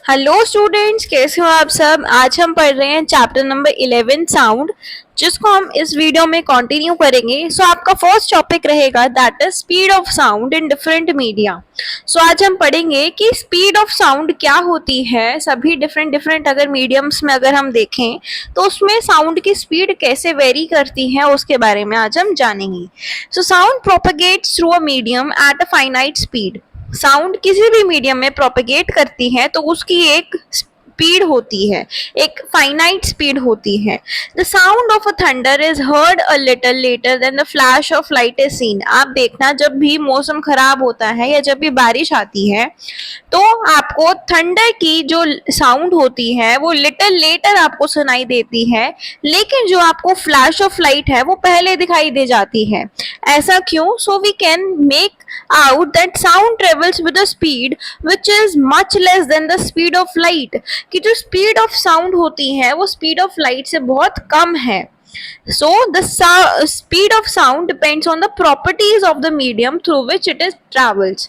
Hello students, कैसे हो आप सब। आज हम पढ़ रहे हैं चैप्टर नंबर 11 साउंड, जिसको हम इस वीडियो में कंटिन्यू करेंगे। सो आपका फर्स्ट टॉपिक रहेगा that is speed of sound in different media. So आज हम पढ़ेंगे कि स्पीड ऑफ साउंड क्या होती है। सभी डिफरेंट डिफरेंट अगर मीडियम्स में अगर हम देखें तो उसमें साउंड की स्पीड कैसे वेरी करती है उसके बारे में आज हम जानेंगे। So sound propagates through a medium at a finite speed. Sound किसी भी मीडियम में प्रोपेगेट करती है तो उसकी एक स्पीड होती है, एक फाइनाइट स्पीड होती है। The sound of a thunder is heard a little later than the flash of light is seen. आप देखना, जब भी मौसम खराब होता है या जब भी बारिश आती है तो आपको थंडर की जो साउंड होती है वो लिटिल लेटर आपको सुनाई देती है, लेकिन जो आपको फ्लैश ऑफ लाइट है वो पहले दिखाई दे जाती है। ऐसा क्यों? So we can make out that sound travels with a speed which is much less than the speed of light। कि जो speed of sound होती है वो speed of light से बहुत कम है। So the speed of sound depends on the properties of the medium through which it is travels।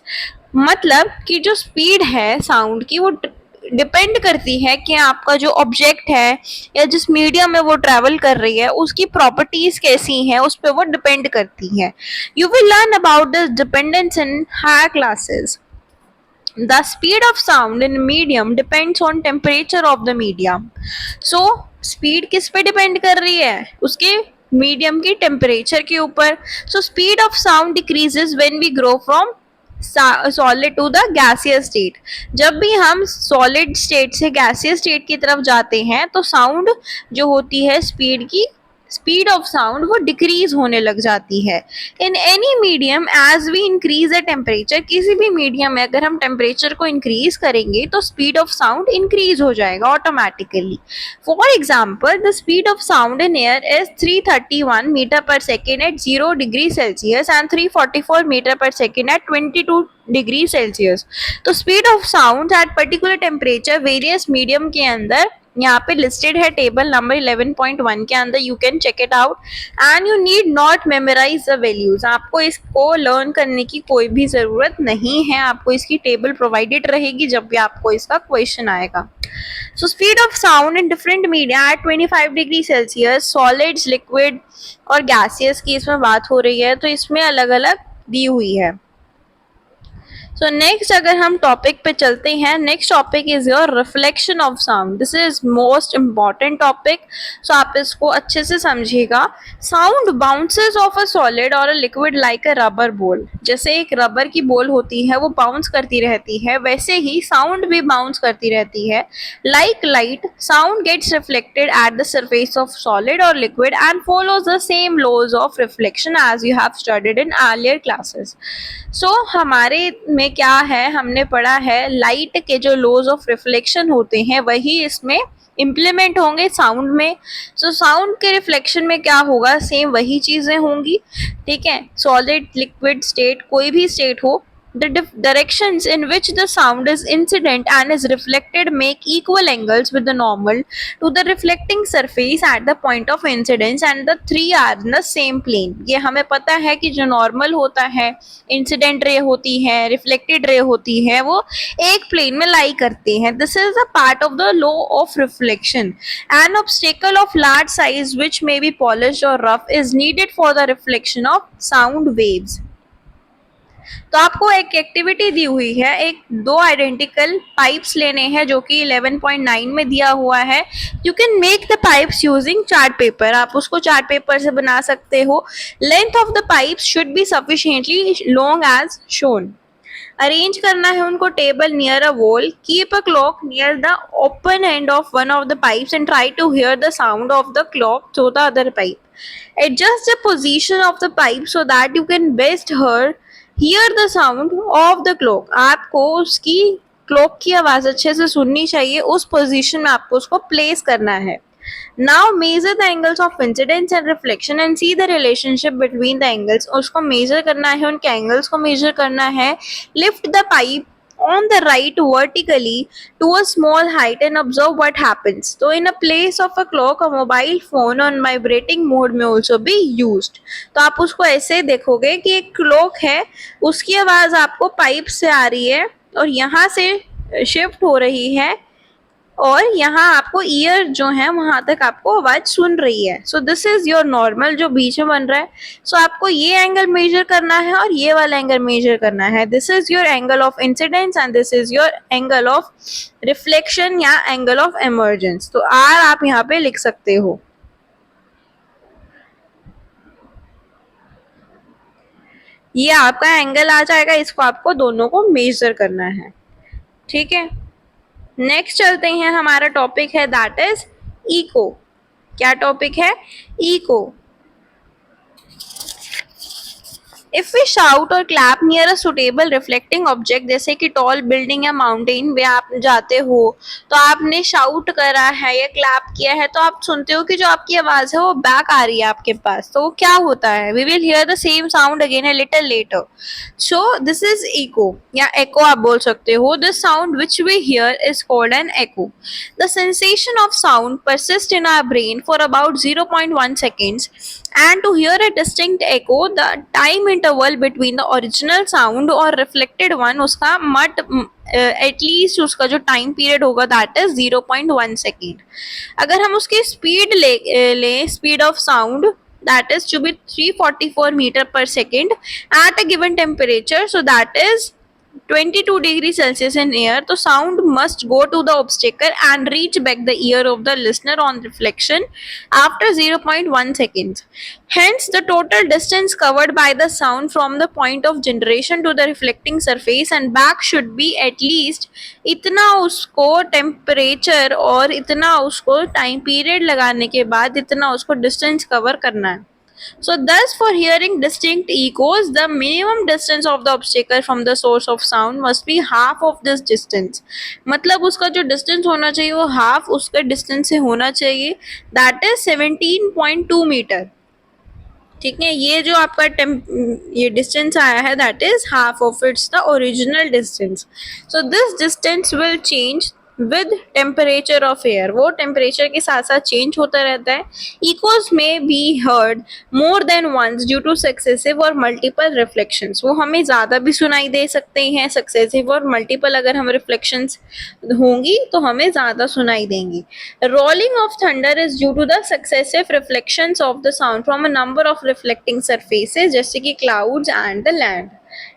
मतलब कि जो स्पीड है साउंड की वो डिपेंड करती है कि आपका जो ऑब्जेक्ट है या जिस मीडियम में वो ट्रैवल कर रही है उसकी प्रॉपर्टीज कैसी हैं, उस पर वो डिपेंड करती है। You will learn about this dependence in higher classes. The speed of sound in medium depends on temperature of the medium। So speed किस पे डिपेंड कर रही है? उसके मीडियम की टेम्परेचर के ऊपर। So speed of sound decreases when we grow from solid to the gaseous state. जब भी हम सॉलिड स्टेट से गैसियस स्टेट की तरफ जाते हैं तो साउंड जो होती है स्पीड की, स्पीड ऑफ साउंड वो डिक्रीज होने लग जाती है। In any medium as we increase the temperature, किसी भी मीडियम में अगर हम टेम्परेचर को इंक्रीज करेंगे तो स्पीड ऑफ साउंड इंक्रीज हो जाएगा automatically. For example the speed of sound in air is 331 metre per second at 0 degree Celsius and 344 metre per second at 22 degree Celsius. तो speed of sound at particular temperature various medium के अंदर यहाँ पे listed है table number 11.1 के अंदर। You can check it out and you need not memorize the values. आपको इसको लर्न करने की कोई भी जरूरत नहीं है, आपको इसकी टेबल प्रोवाइडेड रहेगी जब भी आपको इसका क्वेश्चन आएगा। सो speed of sound in different media at 25 degree Celsius, solids, liquid और गैसियस की इसमें बात हो रही है, तो इसमें अलग अलग दी हुई है। सो नेक्स्ट अगर हम टॉपिक पे चलते हैं, next topic is your reflection of sound. This is most important topic, so आप इसको अच्छे से समझिएगा। Sound bounces off a solid और a liquid like a rubber ball. जैसे एक रबर की बॉल होती है वो बाउंस करती रहती है, वैसे ही साउंड भी बाउंस करती रहती है। Like light, sound gets reflected at the surface of solid और liquid and follows the same laws of reflection as you have studied in earlier classes. So हमारे में क्या है, हमने पढ़ा है लाइट के जो लॉज ऑफ रिफ्लेक्शन होते हैं वही इसमें इम्प्लीमेंट होंगे साउंड में। सो साउंड के रिफ्लेक्शन में क्या होगा, सेम वही चीजें होंगी। ठीक है, सॉलिड, लिक्विड स्टेट, कोई भी स्टेट हो, the directions in which the sound is incident and is reflected make equal angles with the normal to the reflecting surface at the point of incidence and the three are in the same plane। ये हमें पता है कि जो normal होता है, incident ray होती है, रिफ्लेक्टेड रे होती है, वो एक प्लेन में लाई करते हैं। This is a part of the law of reflection. An obstacle of large size which may be polished और rough is needed for the reflection of sound waves. तो आपको एक एक्टिविटी दी हुई है, एक दो आइडेंटिकल पाइप्स लेने हैं जो कि 11.9 में दिया हुआ है। You can make the pipes using chart paper. आप उसको चार्ट पेपर से बना सकते हो। Length of the pipes should be sufficiently long as shown. Arrange करना है उनको table near a wall. Keep a clock near the open end of one of the pipes and try to hear the sound of the clock through the other pipe. Adjust the position of the pipe so that you can best here the sound of the clock. आपको उसकी clock की आवाज अच्छे से सुननी चाहिए, उस position में आपको उसको प्लेस करना है। Now measure the angles of incidence and reflection and see the relationship between the angles। उसको measure करना है, उनके angles को measure करना है। Lift the pipe on the right vertically to a small height and observe what happens। तो in a place of a clock, a mobile phone on vibrating mode may also be used। तो आप उसको ऐसे देखोगे कि एक clock है, उसकी आवाज आपको पाइप से आ रही है और यहाँ से शिफ्ट हो रही है और यहाँ आपको ईयर जो है वहां तक आपको आवाज सुन रही है. सो दिस इज योर नॉर्मल जो बीच में बन रहा है. सो आपको ये एंगल मेजर करना है और ये वाला एंगल मेजर करना है. This is your angle of incidence and this is your angle of reflection या एंगल ऑफ इमर्जेंस. तो आर आप यहाँ पे लिख सकते हो. ये आपका एंगल आ जाएगा, इसको आपको दोनों को मेजर करना है. ठीक है, नेक्स्ट चलते हैं. हमारा टॉपिक है दैट इज इको. क्या टॉपिक है? Eco. If we shout or clap near a suitable reflecting object, जैसे कि टॉल बिल्डिंग या माउंटेन में आप जाते हो तो आपने शाउट करा है या क्लैप किया है तो आप सुनते हो कि जो आपकी आवाज है वो बैक आ रही है आपके पास. तो क्या होता है? We will hear the same sound again a little later. So this is echo या एको आप बोल सकते हो. This sound which we hear is called an echo. The sensation of sound persist in our brain for about 0.1 seconds. And to hear a distinct echo, the time interval between the original sound और reflected one उसका at least उसका जो time period होगा that is 0.1 second. अगर हम उसकी speed ले speed of sound that is to be 344 meter per second at a given temperature, so that is 22 degrees Celsius in air. So sound must go to the obstacle and reach back the ear of the listener on reflection after 0.1 seconds. Hence, the total distance covered by the sound from the point of generation to the reflecting surface and back should be at least इतना उसको temperature और इतना उसको time period लगाने के बाद इतना उसको डिस्टेंस कवर करना है. So thus for hearing distinct echoes, the minimum distance of the obstacle from the source of sound must be half of this distance. मतलब उसका जो distance होना चाहिए वो half उसके distance से होना चाहिए. That is 17.2 meter. ठीक है, ये जो आपका ये डिस्टेंस आया है that is half of its the original distance. So this distance will change with temperature of air. वो टेम्परेचर के साथ साथ चेंज होता रहता है. Echoes may be heard more than once due to successive और मल्टीपल रिफ्लेक्शंस. वो हमें ज़्यादा भी सुनाई दे सकते हैं. सक्सेसिव और मल्टीपल अगर हम रिफ्लेक्शंस होंगी तो हमें ज़्यादा सुनाई देंगी. Rolling of thunder is due to the successive reflections of the sound from a number of reflecting surfaces जैसे कि क्लाउड्स एंड द लैंड.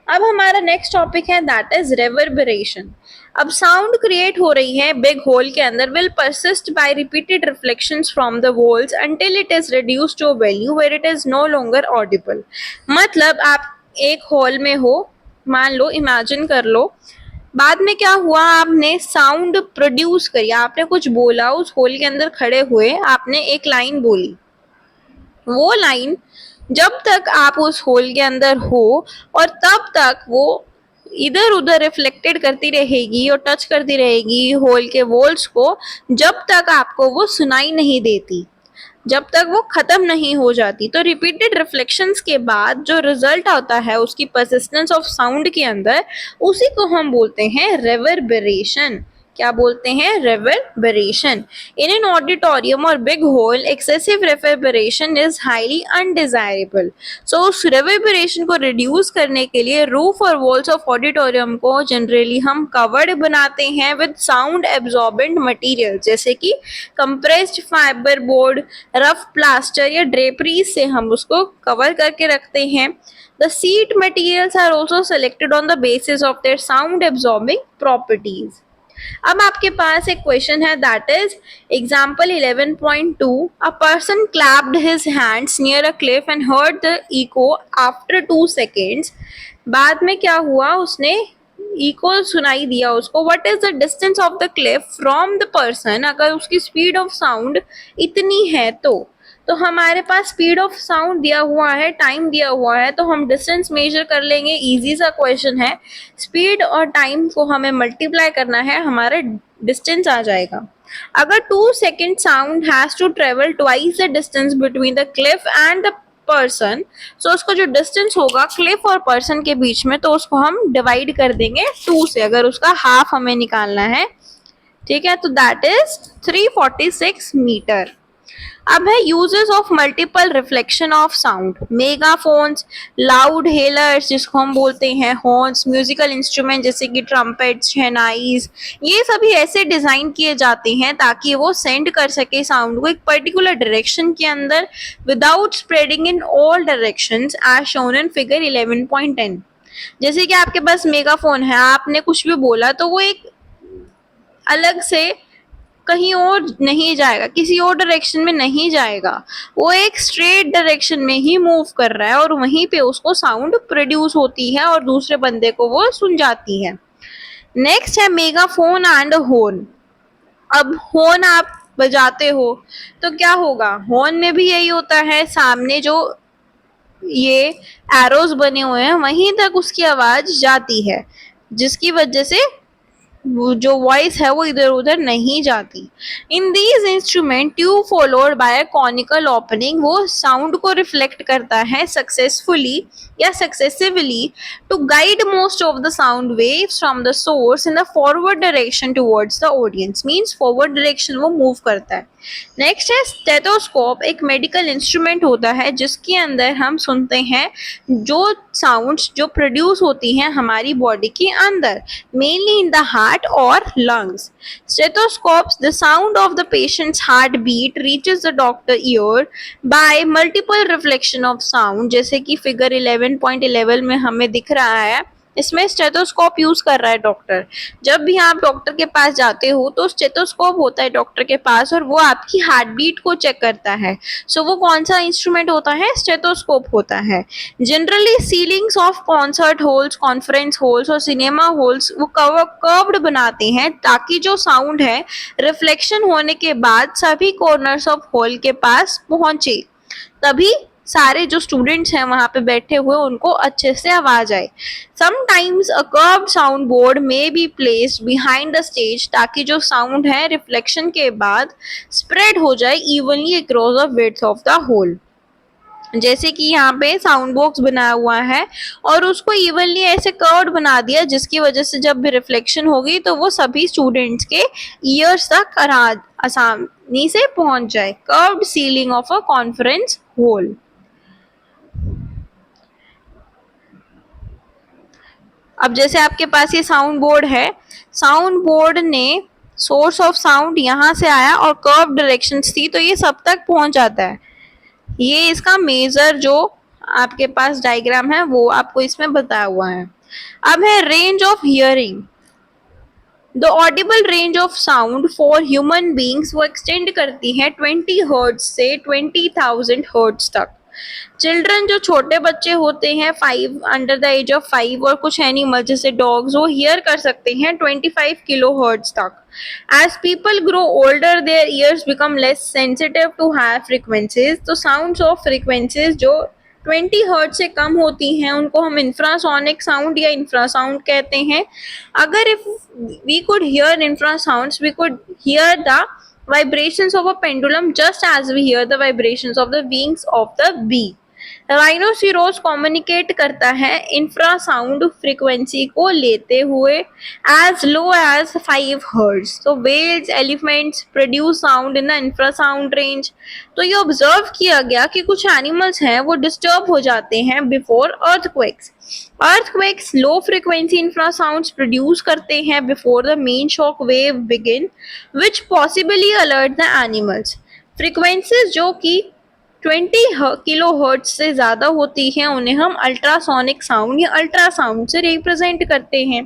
अब हमारा नेक्स्ट टॉपिक है दैट इज रेवर्बरेशन. अब साउंड क्रिएट हो रही है बिग होल के अंदर will persist by repeated reflections from the walls until it is reduced to a value where it is no longer audible. मतलब आप एक हॉल में हो, मान लो, इमेजिन कर लो, बाद में क्या हुआ, आपने साउंड प्रोड्यूस करी, आपने कुछ बोला, उस हॉल के अंदर खड़े हुए आपने एक लाइन बोली. वो लाइन जब तक आप उस होल के अंदर हो और तब तक वो इधर उधर रिफ्लेक्टेड करती रहेगी और टच करती रहेगी होल के वॉल्स को जब तक आपको वो सुनाई नहीं देती, जब तक वो खत्म नहीं हो जाती. तो रिपीटेड रिफ्लेक्शंस के बाद जो रिजल्ट आता है उसकी परसिस्टेंस ऑफ साउंड के अंदर, उसी को हम बोलते हैं रेवर्बरेशन. क्या बोलते हैं? रेवर्बरेशन. इन एन ऑडिटोरियम और big hall excessive reverberation is highly undesirable. So उस रेवर्बरेशन को रिड्यूस करने के लिए रूफ और वॉल्स ऑफ ऑडिटोरियम को जनरली हम कवर्ड बनाते हैं विद साउंड एब्जॉर्बेंट मटेरियल जैसे कि compressed fibre board, rough plaster या ड्रेपरीज से हम उसको कवर करके रखते हैं. The seat materials are also selected on the basis of their sound absorbing properties. अब आपके पास एक क्वेश्चन है that is example 11.2. A person clapped his hands near a cliff and heard the echo after 2 seconds. बाद में क्या हुआ, उसने eco सुनाई दिया उसको. What is the distance of the Cliff from the person. अगर उसकी स्पीड ऑफ साउंड इतनी है तो हमारे पास स्पीड ऑफ साउंड दिया हुआ है, टाइम दिया हुआ है, तो हम डिस्टेंस मेजर कर लेंगे. इजी सा क्वेश्चन है. स्पीड और टाइम को हमें मल्टीप्लाई करना है, हमारा डिस्टेंस आ जाएगा. अगर 2 seconds sound has to travel twice the distance between the cliff and the person, so उसका जो डिस्टेंस होगा क्लिफ और पर्सन के बीच में, तो उसको हम डिवाइड कर देंगे 2 से, अगर उसका हाफ हमें निकालना है. ठीक है, तो दैट इज 346 मीटर. अब है uses of multiple reflection of sound. Megaphones, loud hailers जिसको हम बोलते हैं, हॉर्न्स, म्यूजिकल इंस्ट्रूमेंट जैसे कि ट्रम्पेट, शहनाईज, ये सभी ऐसे डिजाइन किए जाते हैं ताकि वो सेंड कर सके साउंड को एक पर्टिकुलर डायरेक्शन के अंदर without spreading in all directions as shown in figure 11.10। जैसे कि आपके पास मेगाफोन है, आपने कुछ भी बोला तो वो एक अलग से कहीं और नहीं जाएगा, किसी और डायरेक्शन में नहीं जाएगा, वो एक स्ट्रेट डायरेक्शन में ही मूव कर रहा है और वहीं पे उसको साउंड प्रोड्यूस होती है और दूसरे बंदे को वो सुन जाती है। नेक्स्ट है मेगाफोन एंड हॉर्न। अब हॉर्न आप बजाते हो तो क्या होगा, हॉर्न में भी यही होता है, सामने जो ये एरोज बने हुए हैं वहीं तक उसकी आवाज जाती है, जिसकी वजह से जो वॉइस है वो इधर उधर नहीं जाती। In these instrument tube followed by a conical opening वो साउंड को रिफ्लेक्ट करता है सक्सेसफुली या successively to guide most of the sound waves from the source in the forward direction towards the audience. Means forward direction वो move करता है। Next है stethoscope. एक मेडिकल इंस्ट्रूमेंट होता है जिसके अंदर हम सुनते हैं जो साउंड्स जो प्रोड्यूस होती हैं हमारी बॉडी के अंदर, मेनली इन द हार्ट और lungs. Stethoscopes, the sound of the patient's heartbeat reaches the doctor ear by multiple reflection of sound, जैसे कि फिगर 11.11 में हमें दिख रहा है, इसमें स्टेथोस्कोप यूज कर रहा है डॉक्टर। जब भी आप डॉक्टर के पास जाते हो तो स्टेथोस्कोप होता है डॉक्टर के पास और वो आपकी हार्ट बीट को चेक करता है। सो वो कौन सा इंस्ट्रूमेंट होता है, स्टेथोस्कोप होता है। Generally ceilings of concert halls, conference halls और सिनेमा हॉल्स वो कर्व्ड बनाते हैं ताकि जो साउंड है रिफ्लेक्शन होने के बाद सभी कॉर्नर्स ऑफ हॉल के पास पहुंचे, तभी सारे जो स्टूडेंट्स हैं वहां पे बैठे हुए उनको अच्छे से आवाज आए। Sometimes a curved sound board may be placed behind the stage ताकि जो साउंड है रिफ्लेक्शन के बाद स्प्रेड हो जाए evenly across the width of the hall. जैसे कि यहाँ पे साउंड बॉक्स बनाया हुआ है और उसको इवनली ऐसे कर्व्ड बना दिया जिसकी वजह से जब भी रिफ्लेक्शन होगी तो वो सभी स्टूडेंट्स के ईयर्स तक आसानी से पहुंच जाए। Curved ceiling of a conference hall. अब जैसे आपके पास ये साउंड बोर्ड है, साउंड बोर्ड ने सोर्स ऑफ साउंड यहाँ से आया और कर्व डायरेक्शंस थी तो ये सब तक पहुंच जाता है। ये इसका मेजर जो आपके पास डायग्राम है वो आपको इसमें बताया हुआ है। अब है range of hearing. The Audible range of sound for human beings वो एक्सटेंड करती है 20 हर्ट्ज से 20,000 हर्ट्ज तक। चिल्ड्रन जो छोटे बच्चे होते हैं 5 अंडर द एज ऑफ 5 और कुछ एनिमल जैसे डॉग्स वो हियर कर सकते हैं 25 किलो हर्ट्ज तक। As people grow older their ears become less sensitive to high frequencies. तो साउंड्स ऑफ फ्रीक्वेंसीज जो 20 हर्ट्ज से कम होती हैं उनको हम इंफ्रासोनिक साउंड या इंफ्रासाउंड कहते हैं। अगर if we could hear infrasounds we could hear the vibrations of a pendulum just as we hear the vibrations of the wings of the bee. Rhinoceros communicate करता है इंफ्रासाउंड फ्रीक्वेंसी को लेते हुए as low as 5 hertz. तो whales, elephants produce sound in the infrasound range. तो ये observe किया गया कि कुछ एनिमल्स हैं वो डिस्टर्ब हो जाते हैं before earthquakes. Earthquakes low frequency infrasounds produce करते हैं before the main shock wave begin which possibly alert the animals. Frequencies जो कि 20 किलो हर्ट्ज से ज़्यादा होती हैं उन्हें हम अल्ट्रासोनिक साउंड या अल्ट्रासाउंड से रिप्रेजेंट करते हैं।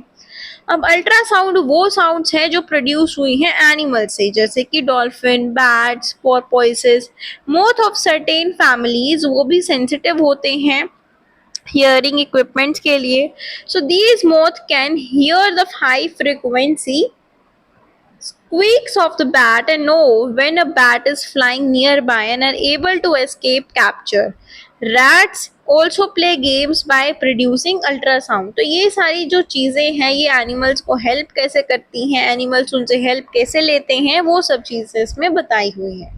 अब अल्ट्रासाउंड वो साउंड्स हैं जो प्रोड्यूस हुई हैं एनिमल से, जैसे कि dolphin, bats, porpoises, moth of certain families वो भी सेंसिटिव होते हैं हियरिंग इक्विपमेंट्स के लिए। So these moth can hear the high frequency squeaks of the bat and know when a bat is flying nearby and are able to escape capture. Rats also play games by producing ultrasound. तो ये सारी जो चीज़ें हैं ये animals को help कैसे करती हैं, एनिमल्स उनसे हेल्प कैसे लेते हैं, वो सब चीज़ें इसमें बताई हुई हैं।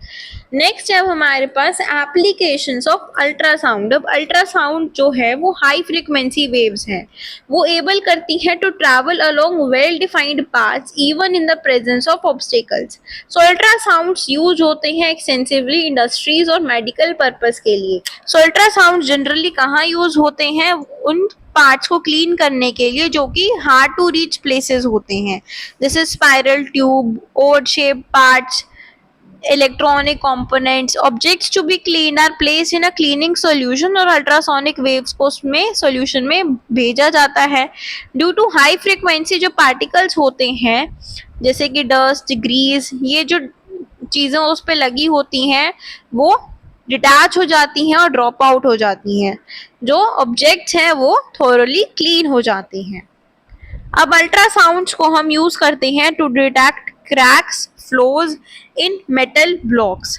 नेक्स्ट है अब हमारे पास एप्लीकेशंस ऑफ अल्ट्रासाउंड। अब अल्ट्रासाउंड जो है वो हाई फ्रीक्वेंसी वेव्स हैं, वो एबल करती है to travel along well defined paths even in the presence of obstacles. So ultrasounds use होते हैं एक्सटेंसिवली इंडस्ट्रीज और मेडिकल पर्पस के लिए। सो अल्ट्रासाउंड जनरली कहाँ यूज होते हैं? उन पार्ट्स को क्लीन करने के लिए जो कि हार्ड टू रीच प्लेसेस होते हैं, जैसे spiral tube, odd shape parts, electronic components, objects to be cleaned are placed in a cleaning solution और ultrasonic waves को उसमें solution में भेजा जाता है। due to high frequency जो particles होते हैं जैसे कि dust, grease, ये जो चीज़ें उस पर लगी होती हैं वो डिटैच हो जाती हैं और ड्रॉप आउट हो जाती हैं, जो ऑब्जेक्ट्स हैं वो थोरली क्लीन हो जाते हैं। अब अल्ट्रासाउंड्स को हम यूज करते हैं to detect cracks, flaws in metal blocks,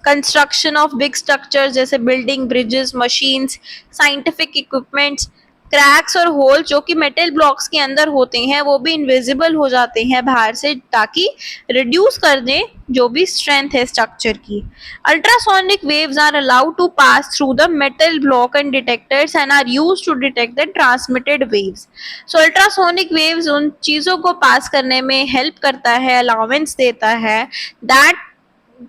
construction of big structures जैसे building, bridges, machines, scientific equipments. Cracks और होल जो कि मेटल ब्लॉक्स के अंदर होते हैं वो भी इनविजिबल हो जाते हैं बाहर से, ताकि रिड्यूस कर दें जो भी स्ट्रेंथ है स्ट्रक्चर की। Ultrasonic waves are allowed to pass through the metal block and detectors and are used to detect the transmitted waves. So ultrasonic waves उन चीज़ों को पास करने में हेल्प करता है, अलाउंस देता है, that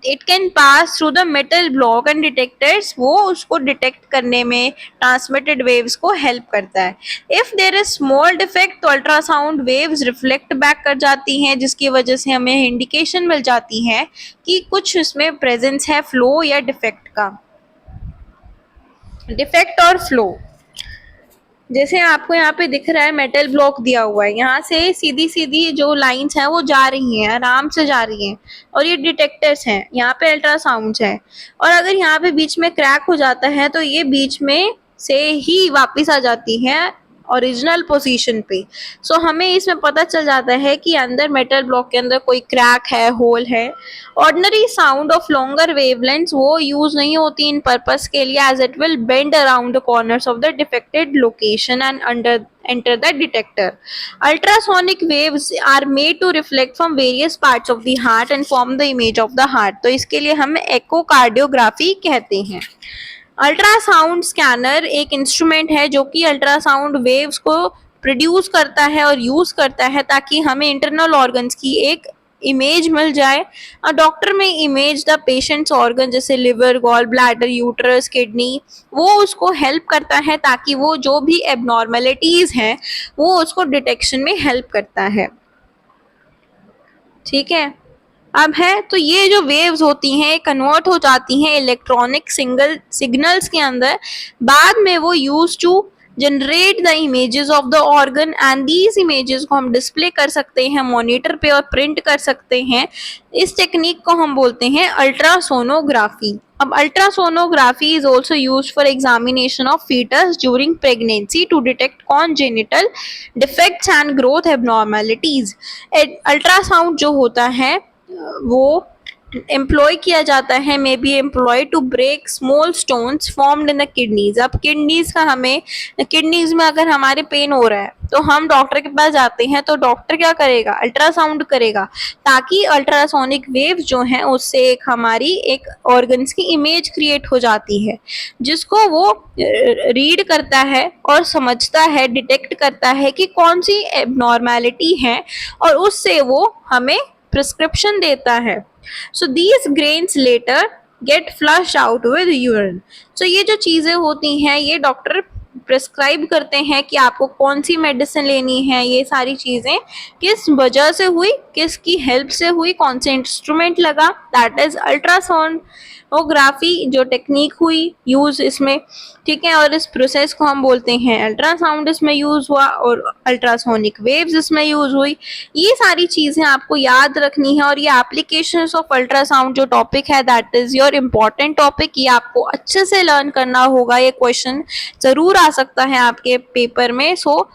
it can pass through the metal block and detectors, वो उसको डिटेक्ट करने में ट्रांसमिटेड वेव्स को हेल्प करता है। If there is small defect तो अल्ट्रासाउंड वेव्स रिफ्लेक्ट बैक कर जाती हैं, जिसकी वजह से हमें इंडिकेशन मिल जाती है कि कुछ इसमें प्रेजेंस है फ्लो या डिफेक्ट का। डिफेक्ट और फ्लो, जैसे आपको यहाँ पे दिख रहा है मेटल ब्लॉक दिया हुआ है, यहाँ से सीधी सीधी जो लाइंस हैं वो जा रही हैं, आराम से जा रही हैं, और ये डिटेक्टर्स हैं, यहाँ पे अल्ट्रासाउंड्स हैं। और अगर यहाँ पे बीच में क्रैक हो जाता है तो ये बीच में से ही वापस आ जाती है ओरिजिनल पोजीशन पे। सो हमें इसमें पता चल जाता है कि अंदर मेटल ब्लॉक के अंदर कोई क्रैक है, होल है। Ordinary sound of longer wavelengths वो यूज नहीं होती इन पर्पस के लिए, as it will bend around the corners of the defected location and under enter the detector. Ultrasonic waves are made to reflect from various parts of the heart and form the image of the heart. तो इसके लिए हम echocardiography कहते हैं। Ultrasound scanner एक instrument है जो कि अल्ट्रासाउंड वेव्स को प्रोड्यूस करता है और यूज करता है ताकि हमें इंटरनल ऑर्गन्स की एक इमेज मिल जाए। Doctor may image the patient's organ जैसे liver, gall bladder, uterus, kidney, वो उसको हेल्प करता है ताकि वो जो भी एबनॉर्मेलिटीज हैं वो उसको डिटेक्शन में हेल्प करता है। ठीक है, अब है तो ये जो वेव्स होती हैं कन्वर्ट हो जाती हैं इलेक्ट्रॉनिक सिग्नल्स के अंदर, बाद में वो use to generate the images of the organ and these images को हम डिस्प्ले कर सकते हैं मॉनिटर पे और प्रिंट कर सकते हैं। इस टेक्निक को हम बोलते हैं अल्ट्रासोनोग्राफी। अब ultrasonography is also use for examination of fetus during pregnancy to detect congenital defects and growth abnormalities. Ultrasound जो होता है वो एम्प्लॉय किया जाता है, may be employ to break small stones formed in the kidneys. अब kidneys का हमें किडनीज में अगर हमारे पेन हो रहा है तो हम डॉक्टर के पास जाते हैं, तो डॉक्टर क्या करेगा? अल्ट्रासाउंड करेगा, ताकि अल्ट्रासोनिक वेव जो हैं उससे एक हमारी एक ऑर्गन्स की इमेज क्रिएट हो जाती है, जिसको वो रीड करता है और समझता है, डिटेक्ट करता है कि कौन सी एबनॉर्मेलिटी है, और उससे वो हमें प्रिस्क्रिप्शन देता है। So these grains later get flushed out with urine. So ये जो चीज़ें होती हैं ये डॉक्टर प्रिस्क्राइब करते हैं कि आपको कौन सी मेडिसिन लेनी है। ये सारी चीज़ें किस वजह से हुई, किसकी हेल्प से हुई, कौन से इंस्ट्रूमेंट लगा, दैट इज अल्ट्रासोनोग्राफी जो टेक्निक हुई यूज इसमें। ठीक है, और इस प्रोसेस को हम बोलते हैं अल्ट्रासाउंड इसमें यूज हुआ और अल्ट्रासोनिक वेव्स इसमें यूज हुई। ये सारी चीज़ें आपको याद रखनी है, और ये एप्लीकेशंस ऑफ अल्ट्रासाउंड जो टॉपिक है that is your important topic. ये आपको अच्छे से लर्न करना होगा, ये क्वेश्चन जरूर आ सकता है आपके पेपर में। सो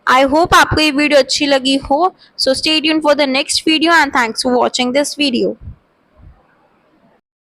आई होप आपको ये वीडियो अच्छी लगी हो। So stay tuned for the next video and thanks for watching this video.